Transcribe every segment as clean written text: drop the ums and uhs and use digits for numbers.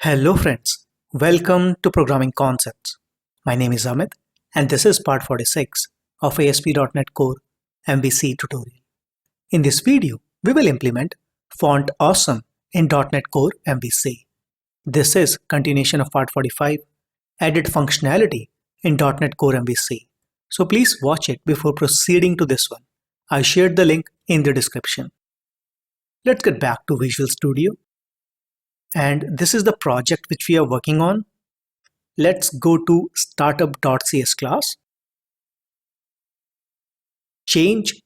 Hello friends, welcome to Programming Concepts. My name is Amit and this is part 46 of ASP.NET Core MVC tutorial. In this video, we will implement Font Awesome in .NET Core MVC. This is continuation of part 45, added functionality in .NET Core MVC. So please watch it before proceeding to this one. I shared the link in the description. Let's get back to Visual Studio. And this is the project which we are working on. Let's go to startup.cs class, change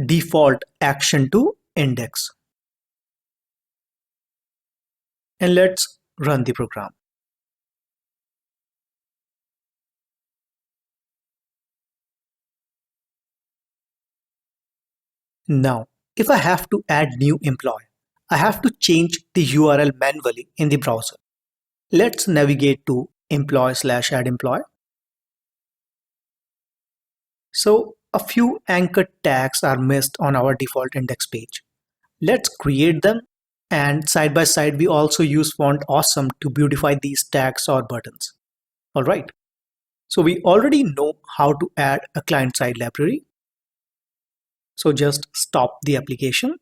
default action to index, and let's run the program. Now, if I have to add new employee, I have to change the URL manually in the browser. Let's navigate to employee/add employee. So a few anchor tags are missed on our default index page. Let's create them, and side by side we also use Font Awesome to beautify these tags or buttons. Alright, so we already know how to add a client-side library. So just stop the application.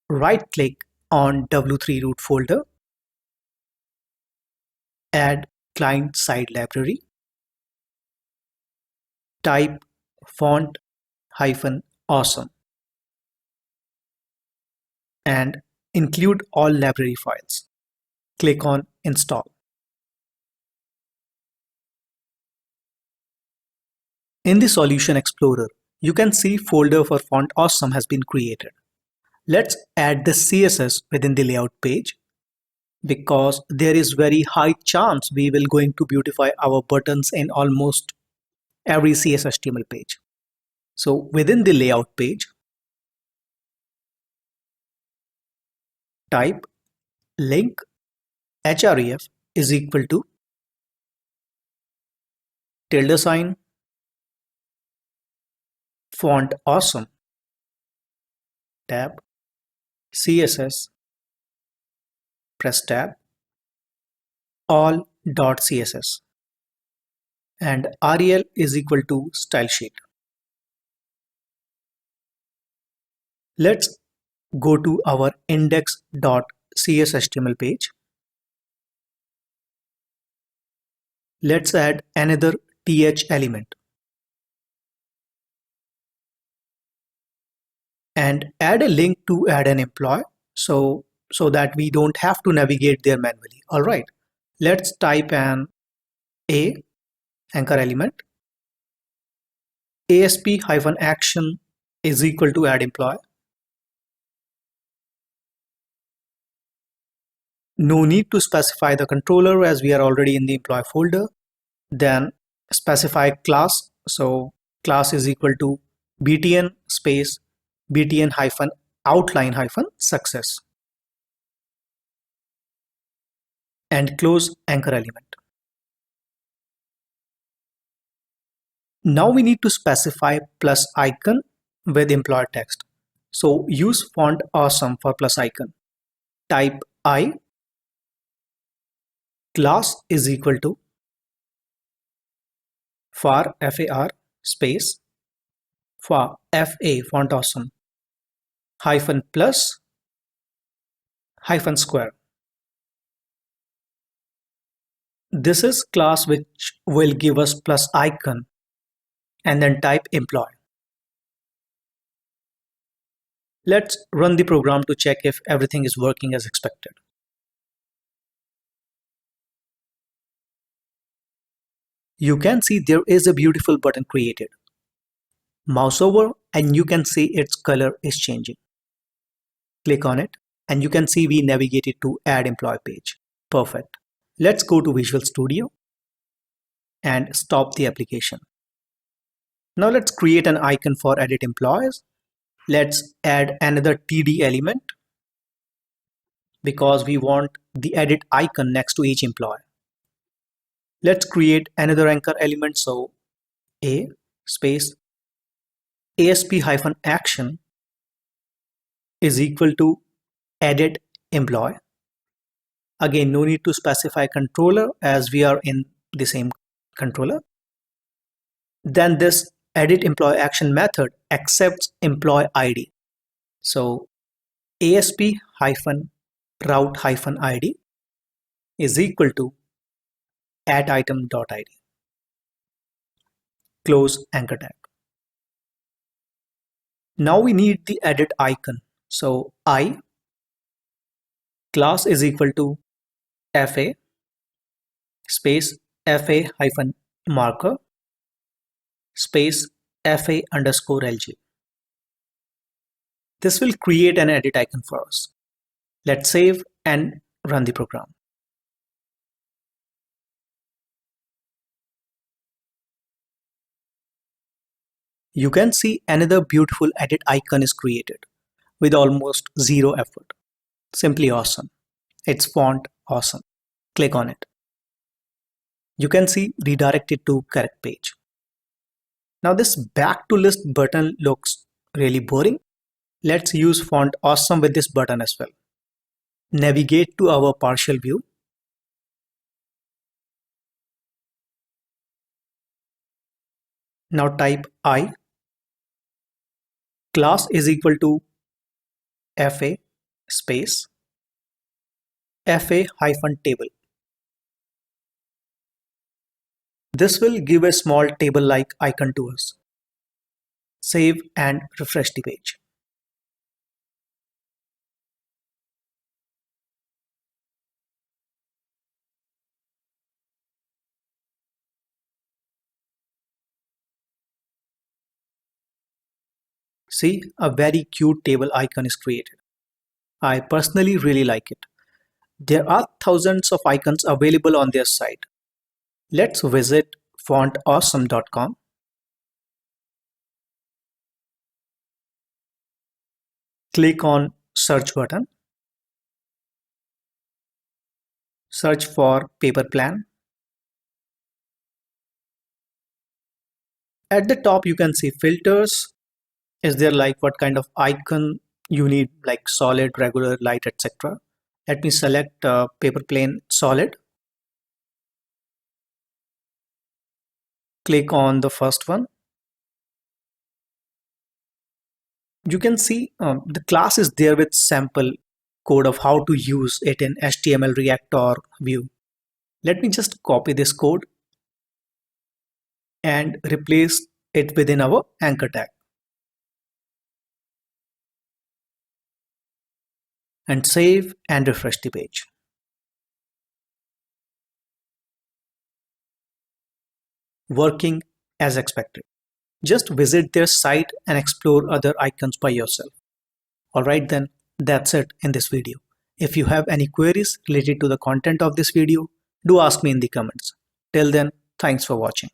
Right-click on W3 root folder, add client-side library, type font-awesome, and include all library files. Click on Install. In the Solution Explorer, you can see folder for Font Awesome has been created. Let's add the CSS within the layout page because there is very high chance we will going to beautify our buttons in almost every CSS/HTML page. So within the layout page, type link href is equal to ~, Font Awesome, tab, CSS, press tab, all.css, and rel is equal to style sheet. Let's go to our index.cs/HTML page. Let's add another th element and add a link to add an employee so that we don't have to navigate there manually. All right, let's type an a anchor element, asp-action is equal to add employee. No need to specify the controller as we are already in the employee folder. Then specify class. So class is equal to btn space btn-outline-success and close anchor element. Now we need to specify plus icon with employee text. So use Font Awesome for plus icon. Type I, class is equal to far space fa Font Awesome hyphen plus hyphen square. This is class which will give us plus icon, and then type employee. Let's run the program to check if everything is working as expected. You can see there is a beautiful button created. Mouse over and you can see its color is changing. Click on it and you can see we navigated to add employee page. Perfect. Let's go to Visual Studio and stop the application. Now let's create an icon for edit employees. Let's add another TD element because we want the edit icon next to each employee. Let's create another anchor element. So a space asp-action is equal to edit employee. Again, no need to specify controller as we are in the same controller. Then this edit employee action method accepts employee ID. So ASP hyphen route hyphen ID is equal to add item dot ID. Close anchor tag. Now we need the edit icon. So I class is equal to FA space FA hyphen marker space FA underscore LG. This will create an edit icon for us. Let's save and run the program. You can see another beautiful edit icon is created with almost zero effort. Simply awesome. Its font awesome. Click on it. You can see redirected to correct page. Now this back to list button looks really boring. Let's use font awesome with this button as well. Navigate to our partial view. Now type I. Class is equal to FA space FA hyphen table. This will give a small table-like icon to us. Save and refresh the page. See, a very cute table icon is created. I personally really like it. There are thousands of icons available on their site. Let's visit fontawesome.com. Click on search button. Search for paper plan. At the top you can see filters. Is there like what kind of icon you need, like solid, regular, light, etc. Let me select paper plane solid. Click on the first one. You can see the class is there with sample code of how to use it in HTML, React or Vue. Let me just copy this code and replace it within our anchor tag. And save and refresh the page. Working as expected. Just visit their site and explore other icons by yourself. Alright then, that's it in this video. If you have any queries related to the content of this video, do ask me in the comments. Till then, thanks for watching.